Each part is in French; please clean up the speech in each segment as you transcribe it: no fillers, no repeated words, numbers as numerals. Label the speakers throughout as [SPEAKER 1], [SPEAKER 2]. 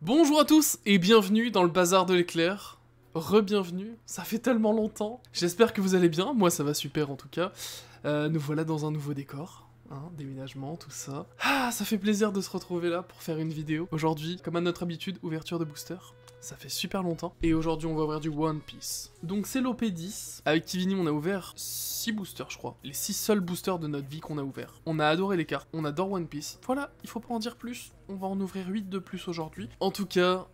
[SPEAKER 1] Bonjour à tous et bienvenue dans le bazar de l'éclair. Re-bienvenue, ça fait tellement longtemps. J'espère que vous allez bien, moi ça va super en tout cas. Nous voilà dans un nouveau décor, hein, déménagement, tout ça. Ah, ça fait plaisir de se retrouver là pour faire une vidéo. Aujourd'hui, comme à notre habitude, ouverture de booster. Ça fait super longtemps. Et aujourd'hui, on va ouvrir du One Piece. Donc c'est l'OP10. Avec Kivini, on a ouvert 6 boosters, je crois. Les 6 seuls boosters de notre vie qu'on a ouverts. On a adoré les cartes, on adore One Piece. Voilà, il faut pas en dire plus. On va en ouvrir 8 de plus aujourd'hui. En tout cas,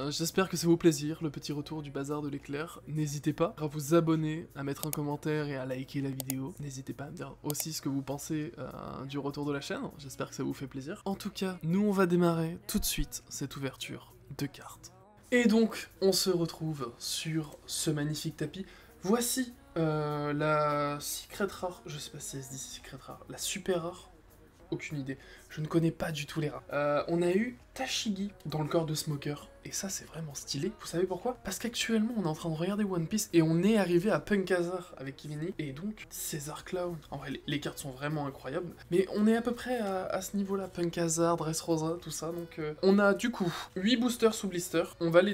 [SPEAKER 1] j'espère que ça vous plaisir, le petit retour du bazar de l'éclair. N'hésitez pas à vous abonner, à mettre un commentaire et à liker la vidéo. N'hésitez pas à me dire aussi ce que vous pensez du retour de la chaîne. J'espère que ça vous fait plaisir. En tout cas, nous on va démarrer tout de suite cette ouverture de cartes. Et donc, on se retrouve sur ce magnifique tapis. Voici la secret rare, je sais pas si elle se dit secret rare, la super rare, aucune idée, je ne connais pas du tout les rares. On a eu Tashigi dans le corps de Smoker, et ça c'est vraiment stylé. Vous savez pourquoi? Parce qu'actuellement on est en train de regarder One Piece, et on est arrivé à Punk Hazard avec Kivini, et donc César Clown. En vrai, les cartes sont vraiment incroyables, mais on est à peu près à ce niveau-là, Punk Hazard, Dressrosa, tout ça, donc on a du coup 8 boosters sous blister, on va les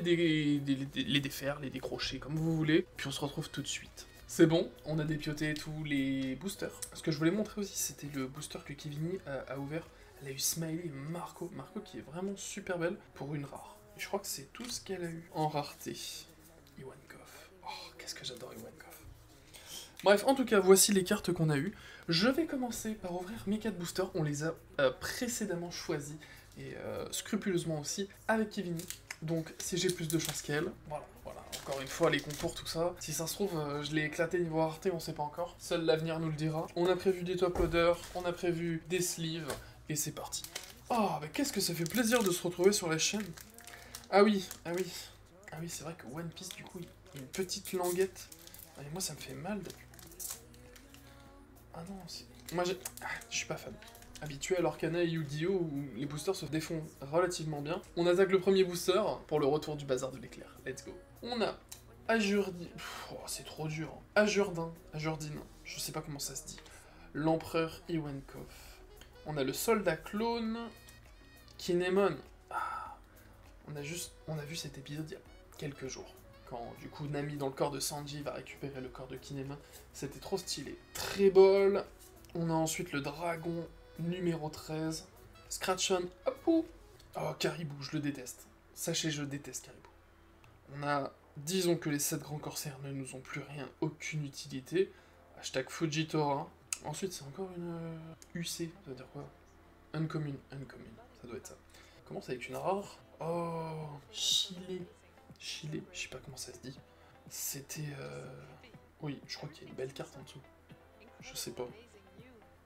[SPEAKER 1] défaire, les décrocher comme vous voulez, puis on se retrouve tout de suite. C'est bon, on a dépioté tous les boosters. Ce que je voulais montrer aussi, c'était le booster que Kivini a ouvert. Elle a eu Smiley et Marco. Marco qui est vraiment super belle pour une rare. Et je crois que c'est tout ce qu'elle a eu en rareté. Ivankov. Oh, qu'est-ce que j'adore Ivankov. Bref, en tout cas, voici les cartes qu'on a eues. Je vais commencer par ouvrir mes 4 boosters. On les a précédemment choisis, et scrupuleusement aussi, avec Kivini. Donc, si j'ai plus de chance qu'elle, voilà. Encore une fois, les concours, tout ça. Si ça se trouve, je l'ai éclaté niveau rareté, on sait pas encore. Seul l'avenir nous le dira. On a prévu des top loaders, on a prévu des sleeves, et c'est parti. Oh, mais qu'est-ce que ça fait plaisir de se retrouver sur la chaîne. Ah oui, c'est vrai que One Piece, du coup, il y a une petite languette. Et moi, ça me fait mal depuis. Ah non, moi, je suis pas fan. Habitué à l'Orcana et Yu-Gi-Oh! Où les boosters se défont relativement bien. On attaque le premier booster pour le retour du bazar de l'éclair. Let's go. On a Ajurdin. Oh, c'est trop dur. Ajurdin, je sais pas comment ça se dit. L'empereur Ivankov. On a le soldat clone. Kinemon. Ah. On a vu cet épisode il y a quelques jours. Quand du coup Nami dans le corps de Sanji va récupérer le corps de Kinemon. C'était trop stylé. Trébol. On a ensuite le dragon numéro 13. Scratchon. Hop. Oh, Caribou, je le déteste. Sachez, je déteste Caribou. On a, disons que les 7 grands corsaires ne nous ont plus rien, aucune utilité. Hashtag Fujitora. Ensuite, c'est encore une UC, ça veut dire quoi? Uncommon, ça doit être ça. Commence avec une rare. Oh, Chile, je sais pas comment ça se dit. C'était... Oui, je crois qu'il y a une belle carte en dessous. Je sais pas.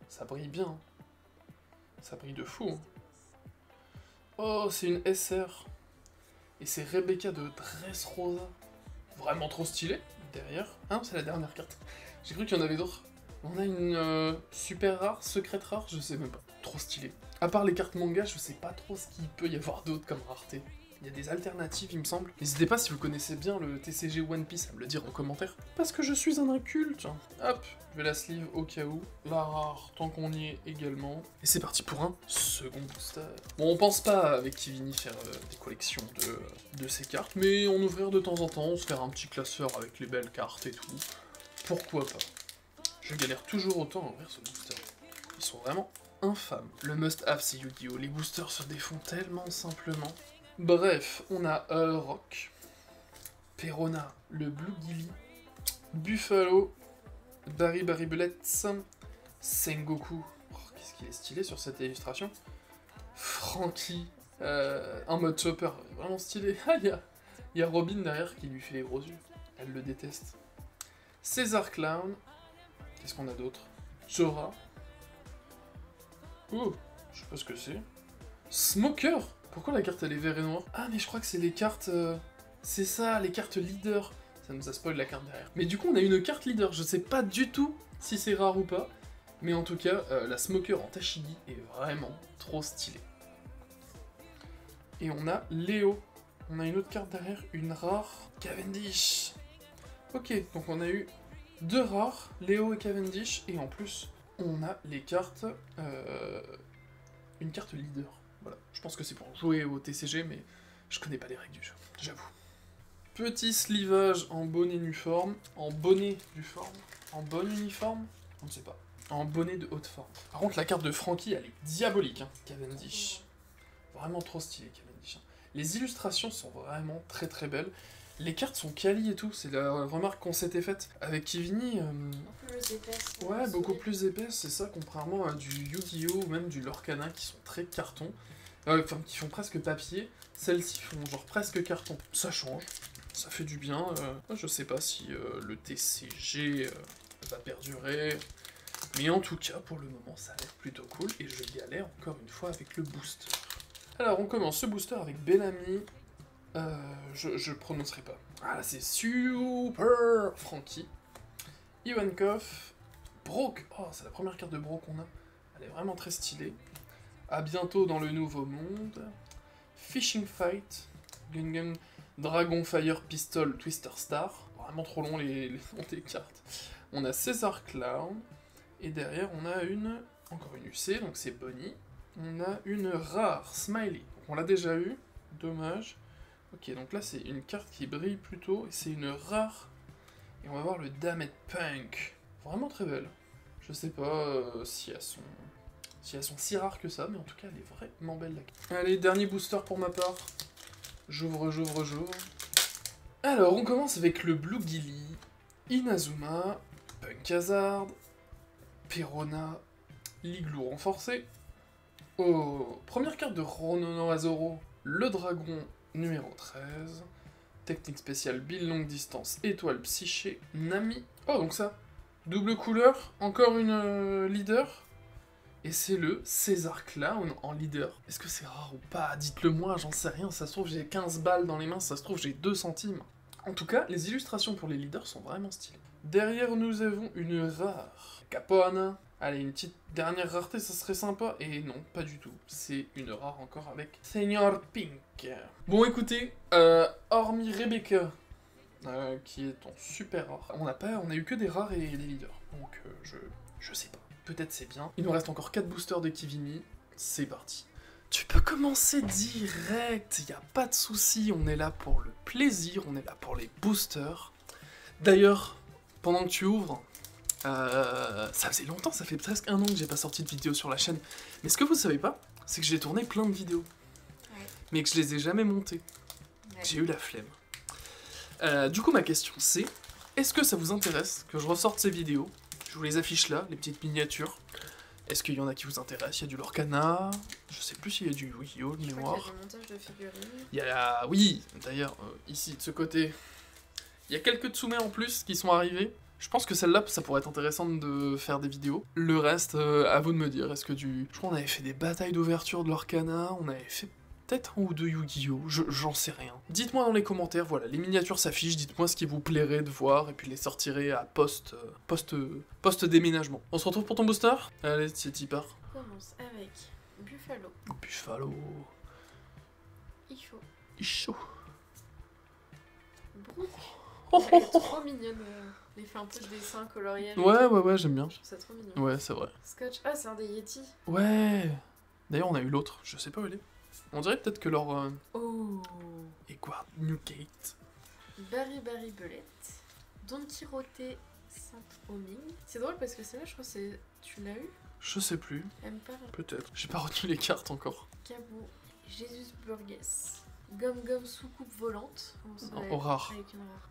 [SPEAKER 1] Ça brille bien. Hein. Ça brille de fou. Hein. Oh, c'est une SR. Et c'est Rebecca de Dressrosa. Vraiment trop stylé. Derrière. Ah non, c'est la dernière carte. J'ai cru qu'il y en avait d'autres. On a une super rare, secrète rare, je sais même pas. Trop stylé. À part les cartes manga, je sais pas trop ce qu'il peut y avoir d'autre comme rareté. Il y a des alternatives, il me semble. N'hésitez pas si vous connaissez bien le TCG One Piece à me le dire en commentaire. Parce que je suis un inculte. Hop, je vais la sleeve au cas où. La rare, tant qu'on y est également. Et c'est parti pour un second booster. Bon, on pense pas avec Kivini faire des collections de ces cartes, mais en ouvrir de temps en temps, se faire un petit classeur avec les belles cartes et tout. Pourquoi pas? Je galère toujours autant à ouvrir ce booster. Ils sont vraiment infâmes. Le must-have, c'est Yu-Gi-Oh! Les boosters se défont tellement simplement. Bref, on a Rock, Perona, le Blue Gilly, Buffalo, Barry Bullets, Sengoku, oh, qu'est-ce qu'il est stylé sur cette illustration, Frankie, en mode chopper, vraiment stylé, ah, il y a Robin derrière qui lui fait les gros yeux, elle le déteste, César Clown, qu'est-ce qu'on a d'autre, Jora, oh, je sais pas ce que c'est, Smoker. Pourquoi la carte elle est vert et noir? Ah mais je crois que c'est les cartes... C'est ça, les cartes leader. Ça nous a spoil la carte derrière. Mais du coup on a une carte leader, je sais pas du tout si c'est rare ou pas. Mais en tout cas, la Smoker en Tashigi est vraiment trop stylée. Et on a Léo. On a une autre carte derrière, une rare Cavendish. Ok, donc on a eu 2 rares, Léo et Cavendish. Et en plus, on a les cartes... une carte leader. Voilà, je pense que c'est pour jouer au TCG, mais Je connais pas les règles du jeu, j'avoue. Petit slivage en bonnet uniforme. En bonnet uniforme. En bonne uniforme. On ne sait pas. En bonnet de haute forme. Par contre, la carte de Frankie, elle est diabolique, hein. Cavendish. Vraiment trop stylé, Cavendish. Les illustrations sont vraiment très très belles. Les cartes sont quali et tout, c'est la remarque qu'on s'était faite avec Kivini.
[SPEAKER 2] Plus épaisse.
[SPEAKER 1] Ouais, beaucoup plus épaisse, c'est ça, contrairement à du Yu-Gi-Oh! Ou même du Lorcana qui sont très carton. Enfin, qui font presque papier. Celles-ci font genre presque carton. Ça change, ça fait du bien. Je sais pas si le TCG va perdurer. Mais en tout cas, pour le moment, ça a l'air plutôt cool. Et je galère encore une fois avec le booster. Alors, on commence ce booster avec Bellamy. Je prononcerai pas. Ah là, c'est Super Frankie. Ivankov. Brock. Oh, c'est la première carte de Brock qu'on a. Elle est vraiment très stylée. À bientôt dans le nouveau monde. Fishing Fight. Gungan. Dragon Fire Pistol Twister Star. Vraiment trop long les noms des cartes. On a César Clown. Et derrière, on a encore une UC, donc c'est Bonnie. On a une rare Smiley. Donc on l'a déjà eu. Dommage. Ok, donc là c'est une carte qui brille plutôt, et c'est une rare. Et on va voir le Dammit Punk. Vraiment très belle. Je sais pas si elles sont si rares que ça, mais en tout cas elle est vraiment belle la carte. Allez, dernier booster pour ma part. J'ouvre. Alors on commence avec le Blue Gilly, Inazuma, Punk Hazard, Perona, Liglou renforcé. Oh, première carte de Rononoazoro, le dragon numéro 13. Technique spéciale, Bill longue distance, étoile psyché, Nami. Oh, donc ça, double couleur, encore une leader. Et c'est le César Clown en leader. Est-ce que c'est rare ou pas? Dites-le moi, j'en sais rien. Ça se trouve, j'ai 15 balles dans les mains, ça se trouve, j'ai 2 centimes. En tout cas, les illustrations pour les leaders sont vraiment stylées. Derrière, nous avons une rare. Capone. Allez, une petite dernière rareté, ça serait sympa. Et non, pas du tout. C'est une rare encore avec Senior Pink. Bon, écoutez, hormis Rebecca, qui est en super rare, on a eu que des rares et des leaders. Donc, je sais pas. Peut-être c'est bien. Il nous reste encore 4 boosters de Kivini. C'est parti. Tu peux commencer direct, y a pas de souci. On est là pour le plaisir, on est là pour les boosters. D'ailleurs, pendant que tu ouvres, ça faisait longtemps, ça fait presque 1 an que j'ai pas sorti de vidéo sur la chaîne. Mais ce que vous savez pas, c'est que j'ai tourné plein de vidéos. Ouais. Mais que je les ai jamais montées. Ouais. J'ai eu la flemme. Du coup, ma question c'est, est-ce que ça vous intéresse que je ressorte ces vidéos? Je vous les affiche là, les petites miniatures. Est-ce qu'il y en a qui vous intéressent? Il y a du Lorcana, je sais plus s'il y a du Yu-Gi-Oh! De mémoire.
[SPEAKER 2] Il y a des montages de figurines.
[SPEAKER 1] Il y a... Oui, d'ailleurs, ici, de ce côté, il y a quelques Tsume en plus qui sont arrivés. Je pense que celle-là, ça pourrait être intéressant de faire des vidéos. Le reste, à vous de me dire. Est-ce que du... Je crois qu'on avait fait des batailles d'ouverture de Lorcana, on avait fait peut-être 1 ou 2 Yu-Gi-Oh! J'en sais rien. Dites-moi dans les commentaires, voilà, les miniatures s'affichent, dites-moi ce qui vous plairait de voir, et puis les sortirez à post-déménagement. On se retrouve pour ton booster? Allez, t'y pars.
[SPEAKER 2] On commence avec Buffalo.
[SPEAKER 1] Buffalo.
[SPEAKER 2] Isho. Brooke.
[SPEAKER 1] Oh,
[SPEAKER 2] Elle est trop mignonne. Elle fait un peu de dessin coloriel.
[SPEAKER 1] Ouais, j'aime bien.
[SPEAKER 2] Je trouve ça trop mignon.
[SPEAKER 1] Ouais, c'est vrai.
[SPEAKER 2] Scotch. Ah, c'est un des Yeti.
[SPEAKER 1] Ouais. D'ailleurs, on a eu l'autre, je sais pas où elle est. On dirait peut-être que leur...
[SPEAKER 2] Oh.
[SPEAKER 1] Edward Newgate.
[SPEAKER 2] Barry Belette. Don Quirote Saint-Oming. C'est drôle parce que celle-là, je crois que c'est... Tu l'as eu?
[SPEAKER 1] Je sais plus.
[SPEAKER 2] Empire.
[SPEAKER 1] Peut-être. J'ai pas retenu les cartes encore.
[SPEAKER 2] Cabot. Jesus Burgess. Gum soucoupe volante.
[SPEAKER 1] Oh, rare.
[SPEAKER 2] Avec une rare.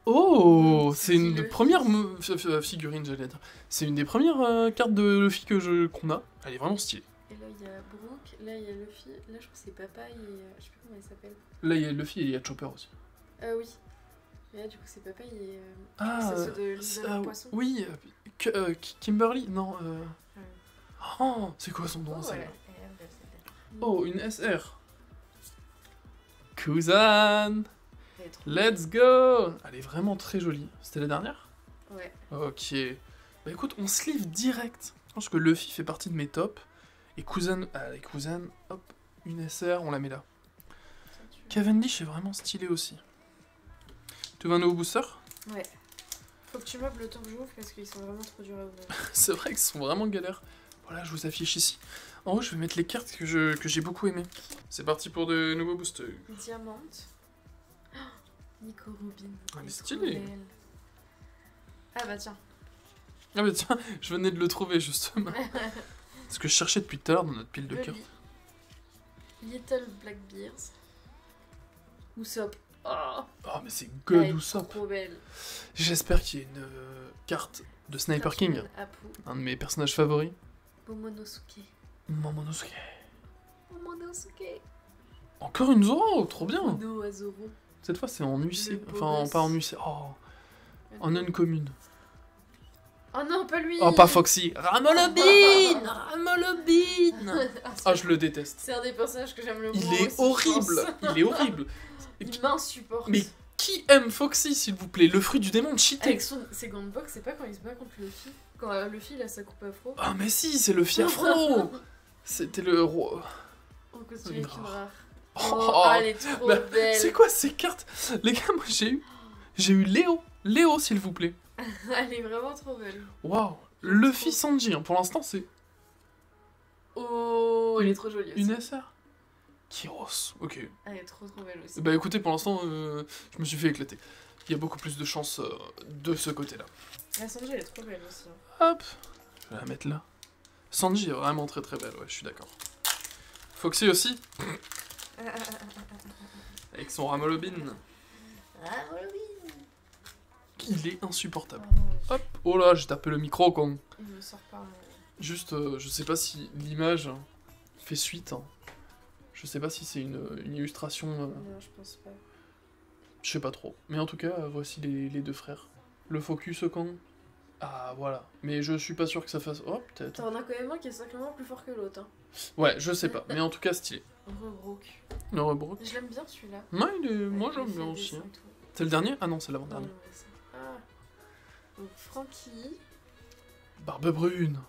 [SPEAKER 1] Oh, c'est une des premières figurines, j'allais dire. C'est une des premières cartes de Luffy qu'on a. Elle est vraiment stylée.
[SPEAKER 2] Et là, il y a Brooke, là, il y a Luffy, là, je crois que c'est Papa et... je sais plus comment il s'appelle.
[SPEAKER 1] Là, il y a Luffy et il y a Chopper aussi.
[SPEAKER 2] Oui. Et là, du coup, c'est Papa et... c'est ceux de l'île Poisson.
[SPEAKER 1] Oui, Kimberly, non, Oh, c'est quoi son nom, celle-là? Oh, une SR. Kuzan. Let's go. Elle est vraiment très jolie. C'était la dernière?
[SPEAKER 2] Ouais.
[SPEAKER 1] Ok. Bah écoute, on se livre direct. Je pense que Luffy fait partie de mes tops. Et Kuzan, hop, une SR, on la met là. Cavendish est vraiment stylé aussi. Tu veux un nouveau booster?
[SPEAKER 2] Ouais. Faut que tu meubles le temps que j'ouvre parce qu'ils sont vraiment trop durs à ouvrir.
[SPEAKER 1] C'est vrai qu'ils sont vraiment galères. Voilà, je vous affiche ici. En haut, je vais mettre les cartes que j'ai beaucoup aimées. C'est parti pour de nouveaux boosters.
[SPEAKER 2] Diamant. Oh, Nico Rubin.
[SPEAKER 1] Elle est stylée.
[SPEAKER 2] Ah bah tiens.
[SPEAKER 1] Ah bah tiens, je venais de le trouver justement. Ce que je cherchais depuis tout à l'heure dans notre pile de
[SPEAKER 2] Loli.
[SPEAKER 1] cartes.
[SPEAKER 2] Little Blackbeards. Usopp. Oh,
[SPEAKER 1] Oh mais c'est
[SPEAKER 2] elle
[SPEAKER 1] God
[SPEAKER 2] est
[SPEAKER 1] ou ça.
[SPEAKER 2] trop belle.
[SPEAKER 1] J'espère qu'il y a une carte de Sniper King.
[SPEAKER 2] Cartoon Apu.
[SPEAKER 1] Un de mes personnages favoris.
[SPEAKER 2] Momonosuke.
[SPEAKER 1] Momonosuke.
[SPEAKER 2] Momonosuke.
[SPEAKER 1] Encore une Zoro, trop bien.
[SPEAKER 2] Mono Azoro.
[SPEAKER 1] Cette fois c'est en UC.
[SPEAKER 2] Le beau
[SPEAKER 1] Enfin,
[SPEAKER 2] gosse.
[SPEAKER 1] pas en UC. Oh, en uncommune.
[SPEAKER 2] Oh non, pas lui.
[SPEAKER 1] Oh, pas Foxy. Ramolobin. Ramolobin. Ah, je le déteste.
[SPEAKER 2] C'est un des personnages que j'aime le moins.
[SPEAKER 1] Il est
[SPEAKER 2] aussi, je
[SPEAKER 1] horrible.
[SPEAKER 2] pense.
[SPEAKER 1] Il est horrible.
[SPEAKER 2] Il m'insupporte.
[SPEAKER 1] Mais qui aime Foxy, s'il vous plaît? Le fruit du démon cheaté.
[SPEAKER 2] Avec ses gants de boxe, c'est pas quand il se bat contre Luffy. Quand Luffy il a sa coupe afro.
[SPEAKER 1] Ah mais si, c'est le fiafro. C'était le roi.
[SPEAKER 2] En costume avec une rare.
[SPEAKER 1] Oh,
[SPEAKER 2] Oh, elle est trop
[SPEAKER 1] bah,
[SPEAKER 2] belle.
[SPEAKER 1] c'est quoi ces cartes? Les gars, moi j'ai eu Léo. Léo, s'il vous plaît.
[SPEAKER 2] Elle est vraiment trop belle.
[SPEAKER 1] Waouh. Luffy Sanji, hein. Pour l'instant c'est
[SPEAKER 2] Oh, elle est trop jolie aussi.
[SPEAKER 1] une SR. Kyros, ok.
[SPEAKER 2] Elle est trop belle aussi.
[SPEAKER 1] Bah écoutez, pour l'instant, je me suis fait éclater. Il y a beaucoup plus de chance de ce côté-là.
[SPEAKER 2] La Sanji elle est trop belle aussi. Hein.
[SPEAKER 1] Hop, je vais la mettre là. Sanji est vraiment très très belle, ouais, je suis d'accord. Foxy aussi, avec son Ramolobin.
[SPEAKER 2] Ah, oui.
[SPEAKER 1] Il est insupportable.
[SPEAKER 2] Oh, non,
[SPEAKER 1] Hop, oh là, j'ai tapé le micro quand.
[SPEAKER 2] il me sort pas.
[SPEAKER 1] Juste, je sais pas si l'image fait suite. Hein. Je sais pas si c'est une illustration.
[SPEAKER 2] Non, je pense pas.
[SPEAKER 1] Je sais pas trop. Mais en tout cas, voici les deux frères. Le focus quand. Ah, voilà. Mais je suis pas sûr que ça fasse. Oh, peut-être.
[SPEAKER 2] T'en as quand même un qui est sacrément plus fort que l'autre. Hein.
[SPEAKER 1] Ouais, je sais pas. Mais en tout cas, stylé.
[SPEAKER 2] Rebrook.
[SPEAKER 1] Le rebrook.
[SPEAKER 2] Je l'aime bien celui-là.
[SPEAKER 1] Ouais, moi
[SPEAKER 2] Ouais,
[SPEAKER 1] j'aime
[SPEAKER 2] il fait
[SPEAKER 1] bien
[SPEAKER 2] des
[SPEAKER 1] aussi.
[SPEAKER 2] dessins
[SPEAKER 1] Hein.
[SPEAKER 2] et tout.
[SPEAKER 1] C'est le dernier? Ah non, c'est
[SPEAKER 2] Non,
[SPEAKER 1] l'avant-dernier.
[SPEAKER 2] non, ouais, ça. Ah. Donc Frankie.
[SPEAKER 1] Barbe brune.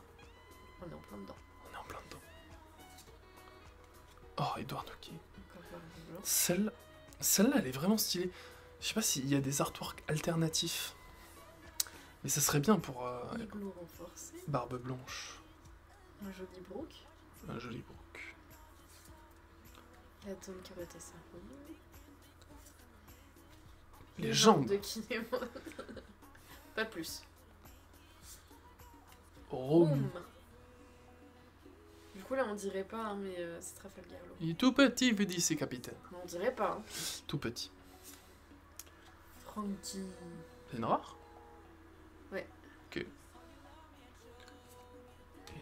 [SPEAKER 2] On est en plein dedans.
[SPEAKER 1] On est en plein dedans. Oh, Edward Hockey.
[SPEAKER 2] Encore Barbe Blanc.
[SPEAKER 1] Celle-là, elle est vraiment stylée. Je sais pas s'il y a des artworks alternatifs. Mais ça serait bien pour
[SPEAKER 2] Igloo renforcé.
[SPEAKER 1] Barbe blanche.
[SPEAKER 2] Un joli Brook.
[SPEAKER 1] Un joli brook.
[SPEAKER 2] La Don Quirote Symphonie.
[SPEAKER 1] Les jambes.
[SPEAKER 2] de Kinemon. Pas plus.
[SPEAKER 1] Rome.
[SPEAKER 2] Du coup là on dirait pas hein, mais c'est Trafalgar Law.
[SPEAKER 1] Il est tout petit, veut dire c'est capitaine.
[SPEAKER 2] Mais on dirait pas. Hein.
[SPEAKER 1] Tout petit.
[SPEAKER 2] Frankie.
[SPEAKER 1] C'est une rare?
[SPEAKER 2] Ouais.
[SPEAKER 1] Ok.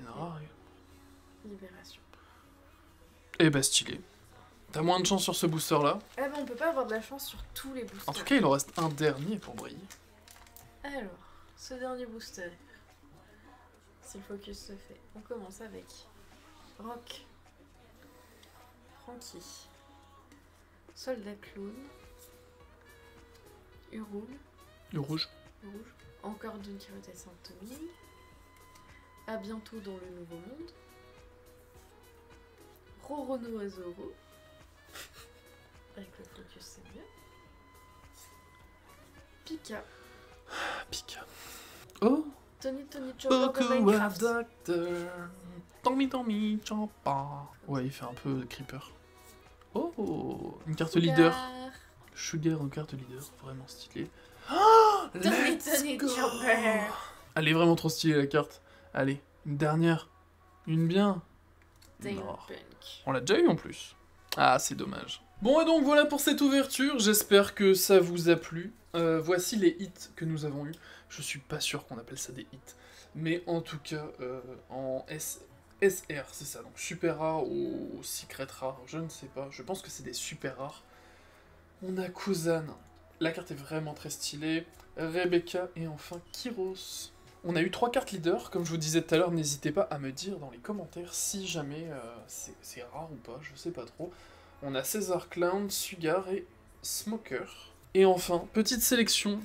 [SPEAKER 1] Une rare.
[SPEAKER 2] Libération.
[SPEAKER 1] Eh bah stylé. T'as moins de chance sur ce booster là.
[SPEAKER 2] Ah bah on peut pas avoir de la chance sur tous les boosters.
[SPEAKER 1] En tout cas, il en reste un dernier pour briller.
[SPEAKER 2] Alors, ce dernier booster. Si le focus se fait, on commence avec Rock, Frankie, Soldat Clown, Hurul,
[SPEAKER 1] Le rouge.
[SPEAKER 2] Rouge, encore Don Quirote Symphonie, À bientôt dans le Nouveau Monde, Rorono Azoro, avec le focus c'est mieux, Pika,
[SPEAKER 1] Pika. Oh.
[SPEAKER 2] Tony Chopper de
[SPEAKER 1] Beaucoup
[SPEAKER 2] Minecraft.
[SPEAKER 1] d'acteurs. Tommy, Champa. Ouais, il fait un peu de creeper. Oh, une carte leader. Sugar en carte leader, vraiment stylé. Oh,
[SPEAKER 2] Tony Chopper.
[SPEAKER 1] Elle est vraiment trop stylée la carte. Allez, une dernière. Une bien.
[SPEAKER 2] Dale
[SPEAKER 1] Non.
[SPEAKER 2] Punk.
[SPEAKER 1] On l'a déjà eu en plus. Ah, c'est dommage. Bon, et donc voilà pour cette ouverture. J'espère que ça vous a plu. Voici les hits que nous avons eus. Je suis pas sûr qu'on appelle ça des hits. Mais en tout cas, en SR, c'est ça. Donc super rare ou secret rare, je ne sais pas. Je pense que c'est des super rares. On a Kuzan. La carte est vraiment très stylée. Rebecca et enfin Kyros. On a eu 3 cartes leaders, comme je vous disais tout à l'heure, n'hésitez pas à me dire dans les commentaires si jamais c'est rare ou pas, je sais pas trop. On a César Clown, Sugar et Smoker. Et enfin, petite sélection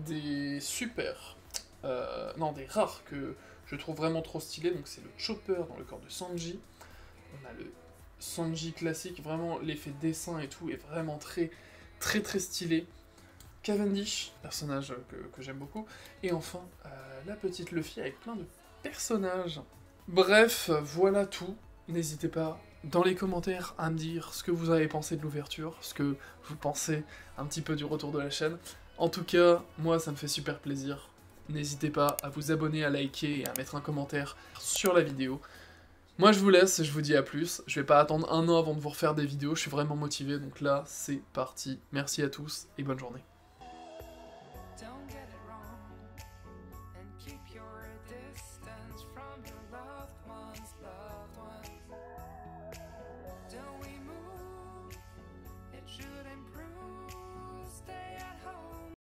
[SPEAKER 1] des super, non des rares que je trouve vraiment trop stylés, donc c'est le Chopper dans le corps de Sanji. On a le Sanji classique, vraiment l'effet dessin et tout est vraiment très stylé. Cavendish, personnage que j'aime beaucoup. Et enfin, la petite Luffy avec plein de personnages. Bref, voilà tout. N'hésitez pas dans les commentaires à me dire ce que vous avez pensé de l'ouverture, ce que vous pensez un petit peu du retour de la chaîne. En tout cas, moi ça me fait super plaisir. N'hésitez pas à vous abonner, à liker et à mettre un commentaire sur la vidéo. Moi je vous laisse et je vous dis à plus. Je vais pas attendre un an avant de vous refaire des vidéos, je suis vraiment motivé, donc là c'est parti. Merci à tous et bonne journée.
[SPEAKER 3] Don't get